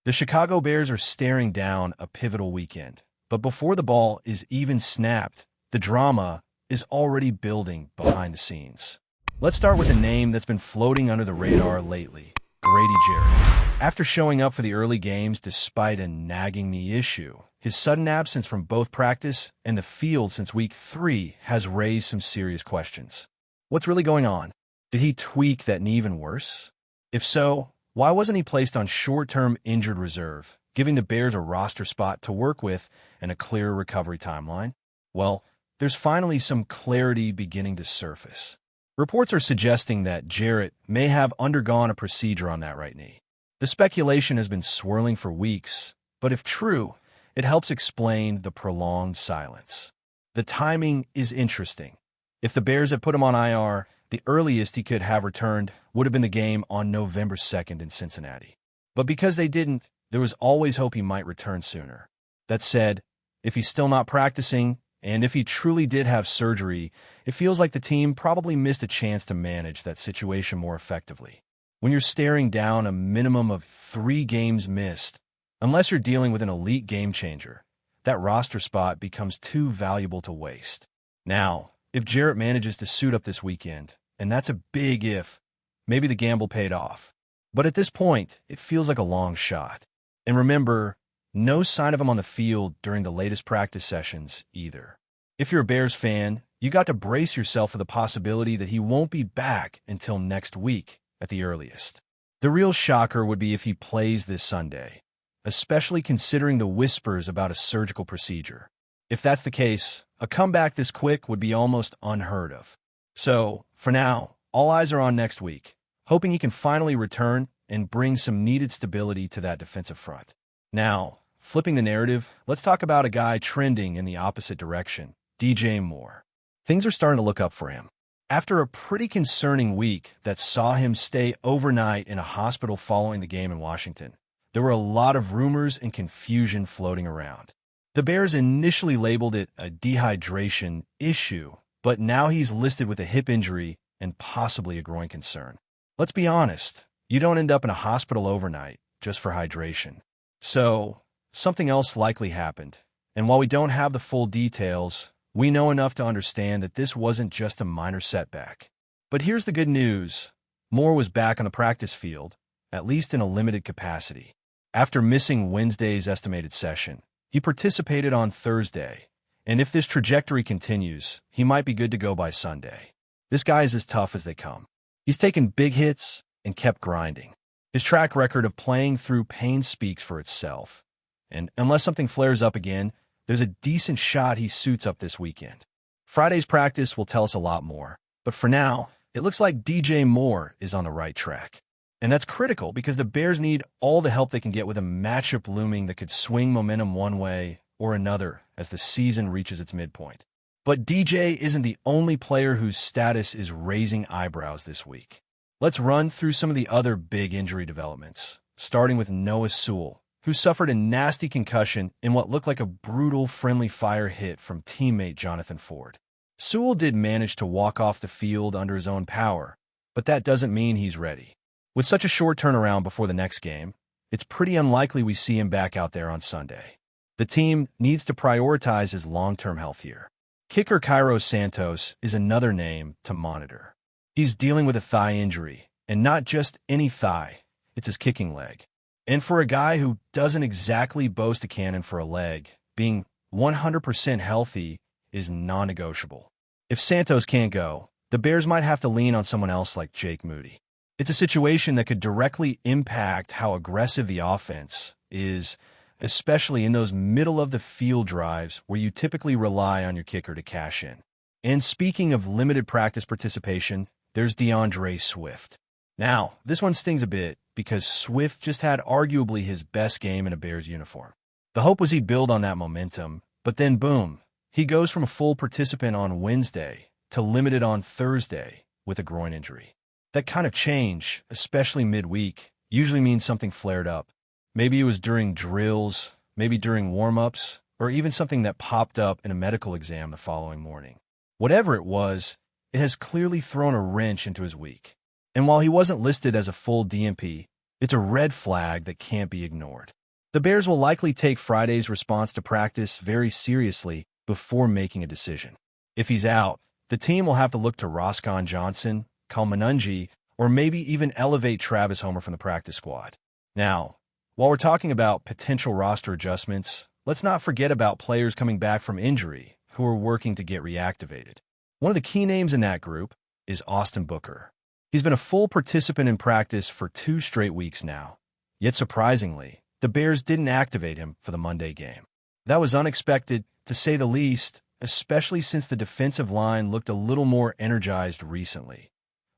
The Chicago Bears are staring down a pivotal weekend, but before the ball is even snapped, the drama is already building behind the scenes. Let's start with a name that's been floating under the radar lately, Grady Jarrett. After showing up for the early games despite a nagging knee issue, his sudden absence from both practice and the field since week 3 has raised some serious questions. What's really going on? Did he tweak that knee even worse? If so, why wasn't he placed on short-term injured reserve, giving the Bears a roster spot to work with and a clearer recovery timeline? Well, there's finally some clarity beginning to surface. Reports are suggesting that Jarrett may have undergone a procedure on that right knee. The speculation has been swirling for weeks, but if true, it helps explain the prolonged silence. The timing is interesting. If the Bears had put him on IR, the earliest he could have returned would have been the game on November 2nd in Cincinnati. But because they didn't, there was always hope he might return sooner. That said, if he's still not practicing, and if he truly did have surgery, it feels like the team probably missed a chance to manage that situation more effectively. When you're staring down a minimum of 3 games missed, unless you're dealing with an elite game changer, that roster spot becomes too valuable to waste. Now, if Jarrett manages to suit up this weekend, and that's a big if, maybe the gamble paid off. But at this point, it feels like a long shot. And remember, no sign of him on the field during the latest practice sessions either. If you're a Bears fan, you got to brace yourself for the possibility that he won't be back until next week at the earliest. The real shocker would be if he plays this Sunday, especially considering the whispers about a surgical procedure. If that's the case, a comeback this quick would be almost unheard of. So, for now, all eyes are on next week, hoping he can finally return and bring some needed stability to that defensive front. Now, flipping the narrative, let's talk about a guy trending in the opposite direction, DJ Moore. Things are starting to look up for him. After a pretty concerning week that saw him stay overnight in a hospital following the game in Washington, there were a lot of rumors and confusion floating around. The Bears initially labeled it a dehydration issue, but now he's listed with a hip injury and possibly a groin concern. Let's be honest, you don't end up in a hospital overnight just for hydration. So, something else likely happened, and while we don't have the full details, we know enough to understand that this wasn't just a minor setback. But here's the good news. Moore was back on the practice field, at least in a limited capacity. After missing Wednesday's estimated session, he participated on Thursday, and if this trajectory continues, he might be good to go by Sunday. This guy is as tough as they come. He's taken big hits and kept grinding. His track record of playing through pain speaks for itself, and unless something flares up again, there's a decent shot he suits up this weekend. Friday's practice will tell us a lot more, but for now, it looks like DJ Moore is on the right track. And that's critical because the Bears need all the help they can get with a matchup looming that could swing momentum one way or another as the season reaches its midpoint. But DJ isn't the only player whose status is raising eyebrows this week. Let's run through some of the other big injury developments, starting with Noah Sewell, who suffered a nasty concussion in what looked like a brutal friendly fire hit from teammate Jonathan Ford. Sewell did manage to walk off the field under his own power, but that doesn't mean he's ready. With such a short turnaround before the next game, it's pretty unlikely we see him back out there on Sunday. The team needs to prioritize his long-term health here. Kicker Shadur Sanders is another name to monitor. He's dealing with a thigh injury, and not just any thigh, it's his kicking leg. And for a guy who doesn't exactly boast a cannon for a leg, being 100% healthy is non-negotiable. If Santos can't go, the Bears might have to lean on someone else like Jake Moody. It's a situation that could directly impact how aggressive the offense is, especially in those middle-of-the-field drives where you typically rely on your kicker to cash in. And speaking of limited practice participation, there's DeAndre Swift. Now, this one stings a bit because Swift just had arguably his best game in a Bears uniform. The hope was he'd build on that momentum, but then boom, he goes from a full participant on Wednesday to limited on Thursday with a groin injury. That kind of change, especially midweek, usually means something flared up. Maybe it was during drills, maybe during warm-ups, or even something that popped up in a medical exam the following morning. Whatever it was, it has clearly thrown a wrench into his week. And while he wasn't listed as a full DNP, It's a red flag that can't be ignored. The Bears will likely take Friday's response to practice very seriously before making a decision. If he's out, the team will have to look to Roscoe Johnson, Kalmanungi, or maybe even elevate Travis Homer from the practice squad. Now, while we're talking about potential roster adjustments, let's not forget about players coming back from injury who are working to get reactivated. One of the key names in that group is Austin Booker. He's been a full participant in practice for 2 straight weeks now. Yet surprisingly, the Bears didn't activate him for the Monday game. That was unexpected, to say the least, especially since the defensive line looked a little more energized recently,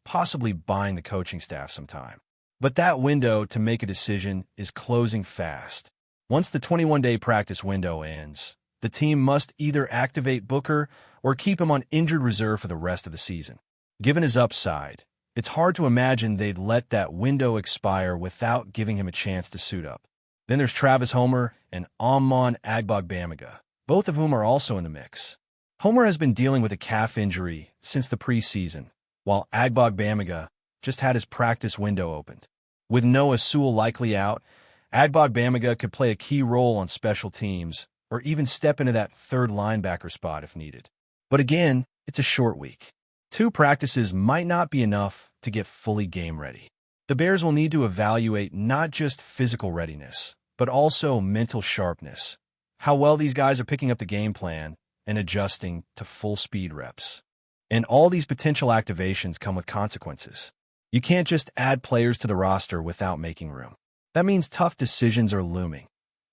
possibly buying the coaching staff some time. But that window to make a decision is closing fast. Once the 21-day practice window ends, the team must either activate Booker or keep him on injured reserve for the rest of the season. Given his upside, it's hard to imagine they'd let that window expire without giving him a chance to suit up. Then there's Travis Homer and Amon Agbogbamiga, both of whom are also in the mix. Homer has been dealing with a calf injury since the preseason, while Agbogbamiga just had his practice window opened. With Noah Sewell likely out, Agbogbamiga could play a key role on special teams or even step into that third linebacker spot if needed. But again, it's a short week. 2 practices might not be enough to get fully game ready. The Bears will need to evaluate not just physical readiness, but also mental sharpness, how well these guys are picking up the game plan and adjusting to full speed reps. And all these potential activations come with consequences. You can't just add players to the roster without making room. That means tough decisions are looming.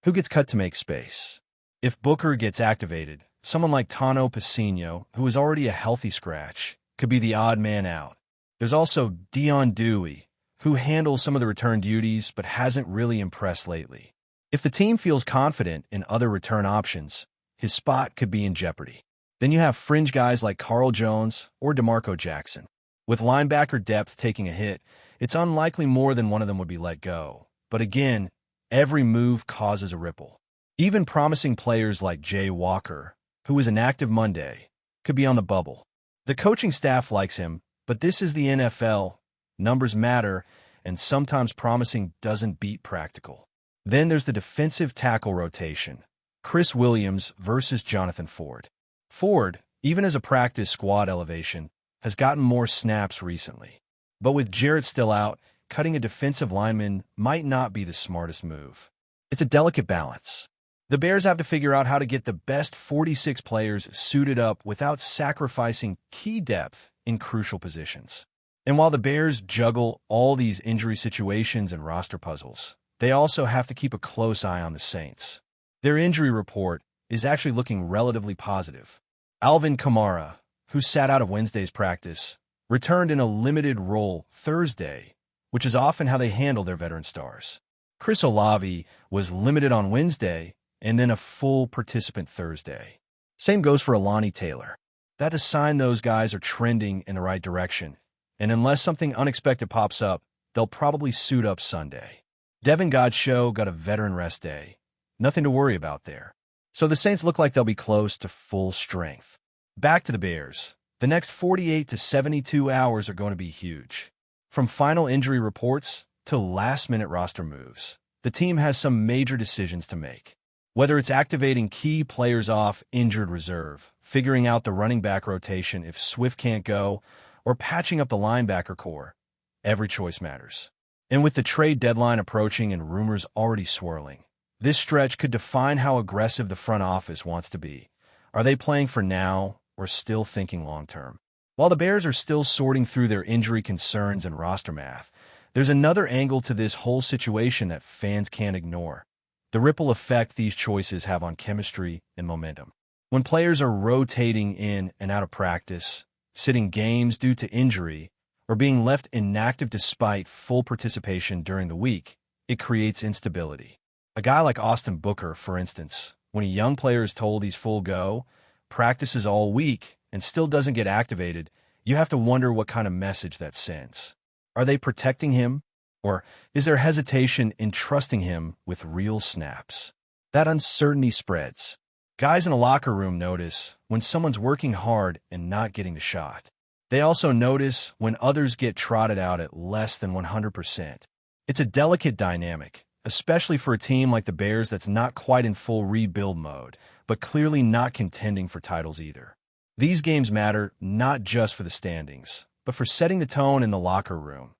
Who gets cut to make space? If Booker gets activated, someone like Tano Pacino, who is already a healthy scratch, could be the odd man out. There's also Dion Dewey, who handles some of the return duties but hasn't really impressed lately. If the team feels confident in other return options, his spot could be in jeopardy. Then you have fringe guys like Carl Jones or DeMarco Jackson. With linebacker depth taking a hit, it's unlikely more than one of them would be let go. But again, every move causes a ripple. Even promising players like Jay Walker, who was inactive Monday, could be on the bubble. The coaching staff likes him, but this is the NFL. Numbers matter, and sometimes promising doesn't beat practical. Then there's the defensive tackle rotation. Chris Williams versus Jonathan Ford. Ford, even as a practice squad elevation, has gotten more snaps recently. But with Jarrett still out, cutting a defensive lineman might not be the smartest move. It's a delicate balance. The Bears have to figure out how to get the best 46 players suited up without sacrificing key depth in crucial positions. And while the Bears juggle all these injury situations and roster puzzles, they also have to keep a close eye on the Saints. Their injury report is actually looking relatively positive. Alvin Kamara, who sat out of Wednesday's practice, returned in a limited role Thursday, which is often how they handle their veteran stars. Chris Olave was limited on Wednesday and then a full participant Thursday. Same goes for Alani Taylor. That's a sign those guys are trending in the right direction, and unless something unexpected pops up, they'll probably suit up Sunday. Devin Godchaux got a veteran rest day. Nothing to worry about there. So the Saints look like they'll be close to full strength. Back to the Bears. The next 48 to 72 hours are going to be huge. From final injury reports to last-minute roster moves, the team has some major decisions to make. Whether it's activating key players off injured reserve, figuring out the running back rotation if Swift can't go, or patching up the linebacker core, every choice matters. And with the trade deadline approaching and rumors already swirling, this stretch could define how aggressive the front office wants to be. Are they playing for now or still thinking long-term? While the Bears are still sorting through their injury concerns and roster math, there's another angle to this whole situation that fans can't ignore. The ripple effect these choices have on chemistry and momentum. When players are rotating in and out of practice, sitting games due to injury, or being left inactive despite full participation during the week, it creates instability. A guy like Austin Booker, for instance, when a young player is told he's full go, practices all week, and still doesn't get activated, you have to wonder what kind of message that sends. Are they protecting him? Or is there hesitation in trusting him with real snaps? That uncertainty spreads. Guys in a locker room notice when someone's working hard and not getting the shot. They also notice when others get trotted out at less than 100%. It's a delicate dynamic, especially for a team like the Bears that's not quite in full rebuild mode, but clearly not contending for titles either. These games matter not just for the standings, but for setting the tone in the locker room.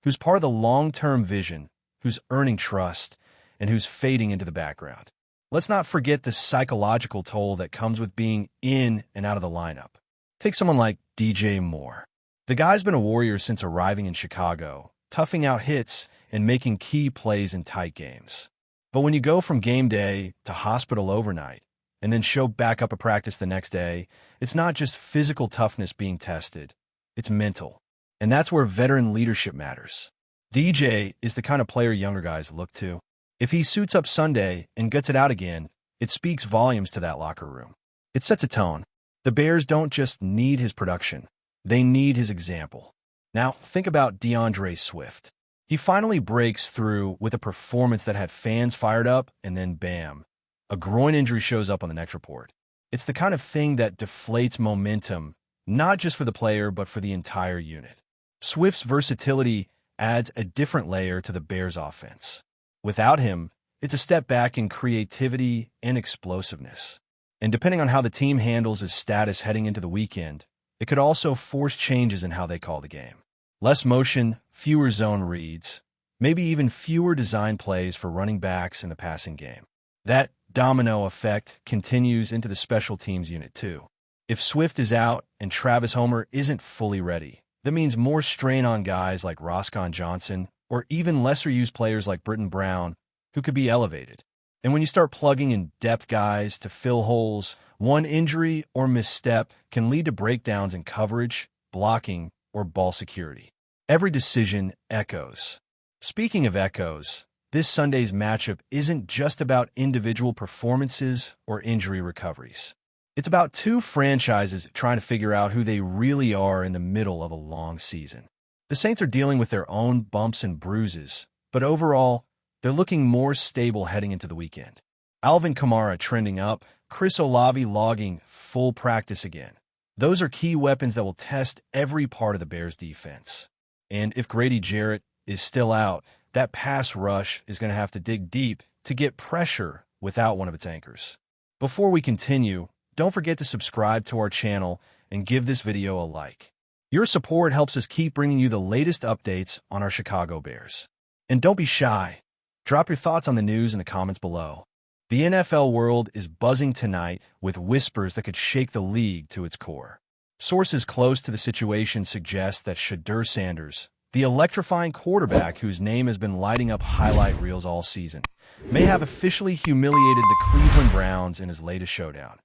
Who's part of the long-term vision, who's earning trust, and who's fading into the background. Let's not forget the psychological toll that comes with being in and out of the lineup. Take someone like DJ Moore. The guy's been a Warrior since arriving in Chicago, toughing out hits and making key plays in tight games. But when you go from game day to hospital overnight, and then show back up at practice the next day, it's not just physical toughness being tested, it's mental. And that's where veteran leadership matters. DJ is the kind of player younger guys look to. If he suits up Sunday and gets it out again, it speaks volumes to that locker room. It sets a tone. The Bears don't just need his production, they need his example. Now, think about DeAndre Swift. He finally breaks through with a performance that had fans fired up, and then bam, a groin injury shows up on the next report. It's the kind of thing that deflates momentum, not just for the player, but for the entire unit. Swift's versatility adds a different layer to the Bears' offense. Without him, it's a step back in creativity and explosiveness. And depending on how the team handles his status heading into the weekend, it could also force changes in how they call the game. Less motion, fewer zone reads, maybe even fewer design plays for running backs in the passing game. That domino effect continues into the special teams unit too. If Swift is out and Travis Homer isn't fully ready, that means more strain on guys like Roscoe Johnson or even lesser-used players like Britton Brown, who could be elevated. And when you start plugging in depth guys to fill holes, one injury or misstep can lead to breakdowns in coverage, blocking, or ball security. Every decision echoes. Speaking of echoes, this Sunday's matchup isn't just about individual performances or injury recoveries. It's about two franchises trying to figure out who they really are in the middle of a long season. The Saints are dealing with their own bumps and bruises, but overall, they're looking more stable heading into the weekend. Alvin Kamara trending up, Chris Olave logging full practice again. Those are key weapons that will test every part of the Bears' defense. And if Grady Jarrett is still out, that pass rush is going to have to dig deep to get pressure without one of its anchors. Before we continue, don't forget to subscribe to our channel and give this video a like. Your support helps us keep bringing you the latest updates on our Chicago Bears. And don't be shy. Drop your thoughts on the news in the comments below. The NFL world is buzzing tonight with whispers that could shake the league to its core. Sources close to the situation suggest that Shadur Sanders, the electrifying quarterback whose name has been lighting up highlight reels all season, may have officially humiliated the Cleveland Browns in his latest showdown,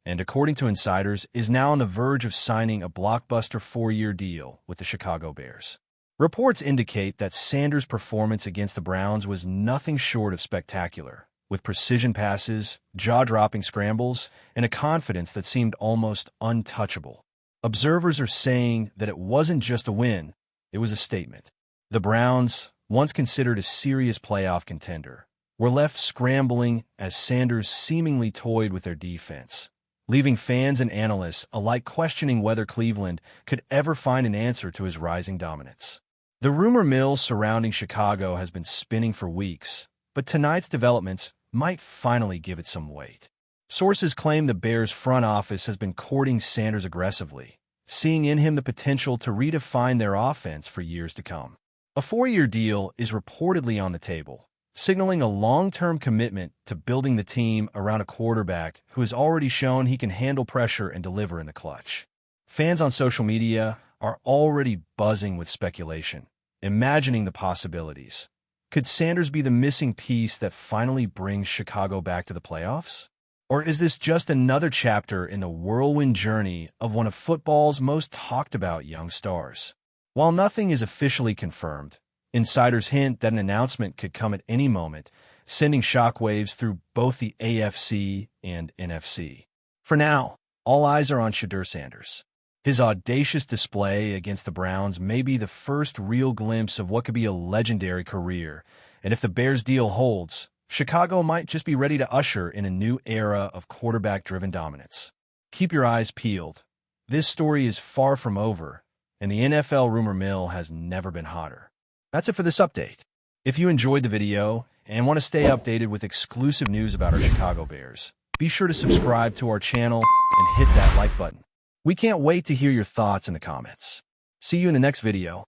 and according to insiders, is now on the verge of signing a blockbuster 4-year deal with the Chicago Bears. Reports indicate that Sanders' performance against the Browns was nothing short of spectacular, with precision passes, jaw-dropping scrambles, and a confidence that seemed almost untouchable. Observers are saying that it wasn't just a win, it was a statement. The Browns, once considered a serious playoff contender, were left scrambling as Sanders seemingly toyed with their defense, leaving fans and analysts alike questioning whether Cleveland could ever find an answer to his rising dominance. The rumor mill surrounding Chicago has been spinning for weeks, but tonight's developments might finally give it some weight. Sources claim the Bears' front office has been courting Sanders aggressively, seeing in him the potential to redefine their offense for years to come. A 4-year deal is reportedly on the table, signaling a long-term commitment to building the team around a quarterback who has already shown he can handle pressure and deliver in the clutch. Fans on social media are already buzzing with speculation, imagining the possibilities. Could Sanders be the missing piece that finally brings Chicago back to the playoffs? Or is this just another chapter in the whirlwind journey of one of football's most talked about young stars? While nothing is officially confirmed, insiders hint that an announcement could come at any moment, sending shockwaves through both the AFC and NFC. For now, all eyes are on Shadur Sanders. His audacious display against the Browns may be the first real glimpse of what could be a legendary career, and if the Bears deal holds, Chicago might just be ready to usher in a new era of quarterback-driven dominance. Keep your eyes peeled. This story is far from over, and the NFL rumor mill has never been hotter. That's it for this update. If you enjoyed the video and want to stay updated with exclusive news about our Chicago Bears, be sure to subscribe to our channel and hit that like button. We can't wait to hear your thoughts in the comments. See you in the next video.